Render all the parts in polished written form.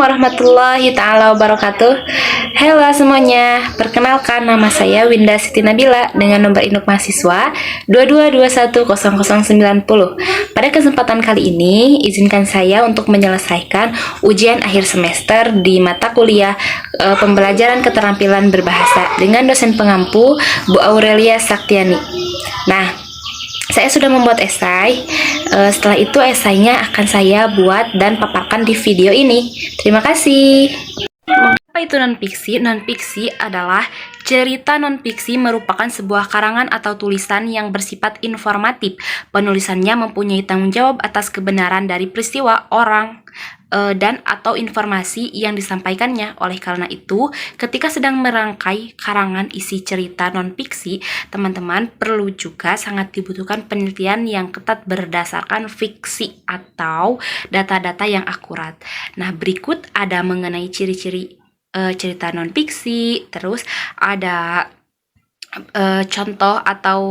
warahmatullahi taala wabarakatuh. Halo semuanya, perkenalkan nama saya Winda Siti Nabila dengan nomor induk mahasiswa 22210090. Pada kesempatan kali ini, izinkan saya untuk menyelesaikan ujian akhir semester di mata kuliah pembelajaran keterampilan berbahasa dengan dosen pengampu Bu Aurelia Saktiani. Nah, saya sudah membuat esai. Setelah itu esainya akan saya buat dan paparkan di video ini. Terima kasih. Apa itu non-fiksi? Non-fiksi adalah cerita non-fiksi merupakan sebuah karangan atau tulisan yang bersifat informatif. Penulisannya mempunyai tanggung jawab atas kebenaran dari peristiwa, orang, dan atau informasi yang disampaikannya. Oleh karena itu, ketika sedang merangkai karangan isi cerita non-fiksi, teman-teman perlu juga sangat dibutuhkan penelitian yang ketat berdasarkan fiksi atau data-data yang akurat. Nah, berikut ada mengenai ciri-ciri cerita non-fiksi, terus ada contoh atau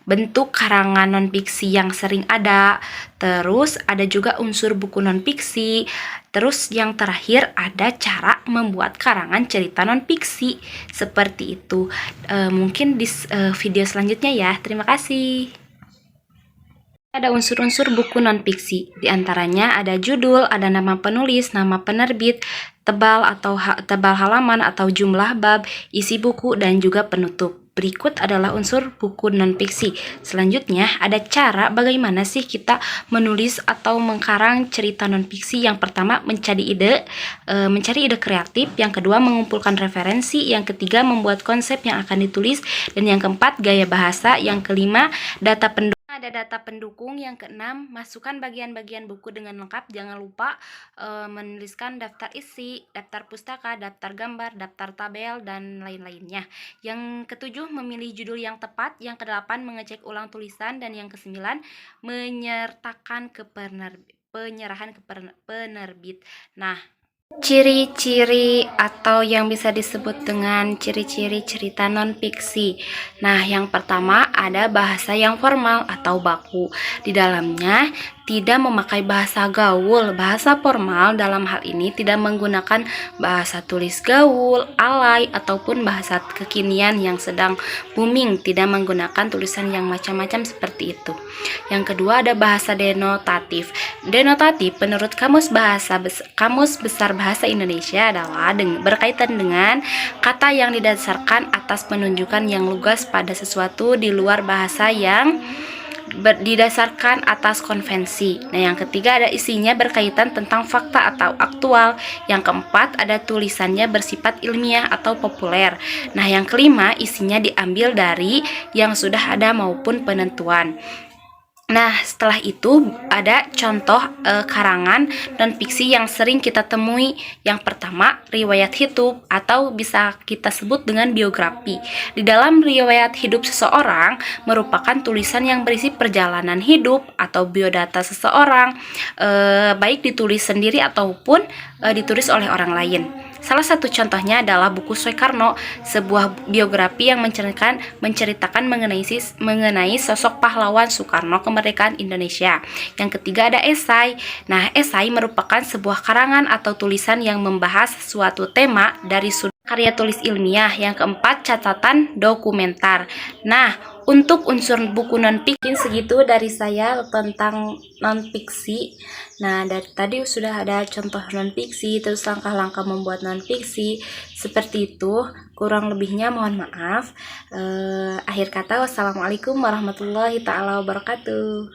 bentuk karangan non-fiksi yang sering ada, terus ada juga unsur buku non-fiksi, terus yang terakhir ada cara membuat karangan cerita non-fiksi. Seperti itu. Mungkin di video selanjutnya ya. Terima kasih. Ada unsur-unsur buku non-fiksi, diantaranya ada judul, ada nama penulis, nama penerbit, tebal halaman atau jumlah bab, isi buku, dan juga penutup. Berikut adalah unsur buku non-fiksi. Selanjutnya ada cara bagaimana sih kita menulis atau mengkarang cerita non-fiksi. Yang pertama mencari ide kreatif, yang kedua mengumpulkan referensi, yang ketiga membuat konsep yang akan ditulis, dan yang keempat gaya bahasa, yang kelima ada data pendukung, yang keenam masukkan bagian-bagian buku dengan lengkap. Jangan lupa menuliskan daftar isi, daftar pustaka, daftar gambar, daftar tabel, dan lain-lainnya. Yang ketujuh memilih judul yang tepat, yang kedelapan mengecek ulang tulisan, dan yang kesembilan menyertakan penyerahan ke penerbit. Nah, ciri-ciri atau yang bisa disebut dengan ciri-ciri cerita non-fiksi. Nah, yang pertama ada bahasa yang formal atau baku. Di dalamnya tidak memakai bahasa gaul. Bahasa formal dalam hal ini tidak menggunakan bahasa tulis gaul, alay, ataupun bahasa kekinian yang sedang booming. Tidak menggunakan tulisan yang macam-macam seperti itu. Yang kedua ada bahasa denotatif. Denotatif menurut Kamus Besar Bahasa Indonesia adalah berkaitan dengan kata yang didasarkan atas penunjukan yang lugas pada sesuatu di luar bahasa yang didasarkan atas konvensi. Nah, yang ketiga ada isinya berkaitan tentang fakta atau aktual. Yang keempat ada tulisannya bersifat ilmiah atau populer. Nah, yang kelima isinya diambil dari yang sudah ada maupun penentuan. Nah, setelah itu ada contoh karangan non-fiksi yang sering kita temui. Yang pertama, riwayat hidup atau bisa kita sebut dengan biografi. Di dalam riwayat hidup seseorang merupakan tulisan yang berisi perjalanan hidup atau biodata seseorang, baik ditulis sendiri ataupun ditulis oleh orang lain. Salah satu contohnya adalah buku Soekarno, sebuah biografi yang menceritakan mengenai sosok pahlawan Soekarno kemerdekaan Indonesia. Yang ketiga ada esai. Nah, esai merupakan sebuah karangan atau tulisan yang membahas suatu tema dari sudut karya tulis ilmiah. Yang keempat catatan dokumenter. Nah, untuk unsur buku non-fiksi segitu dari saya tentang non-fiksi. Nah, dari tadi sudah ada contoh non-fiksi, terus langkah-langkah membuat non-fiksi. Seperti itu, kurang lebihnya mohon maaf. Akhir kata, wassalamualaikum warahmatullahi taala wabarakatuh.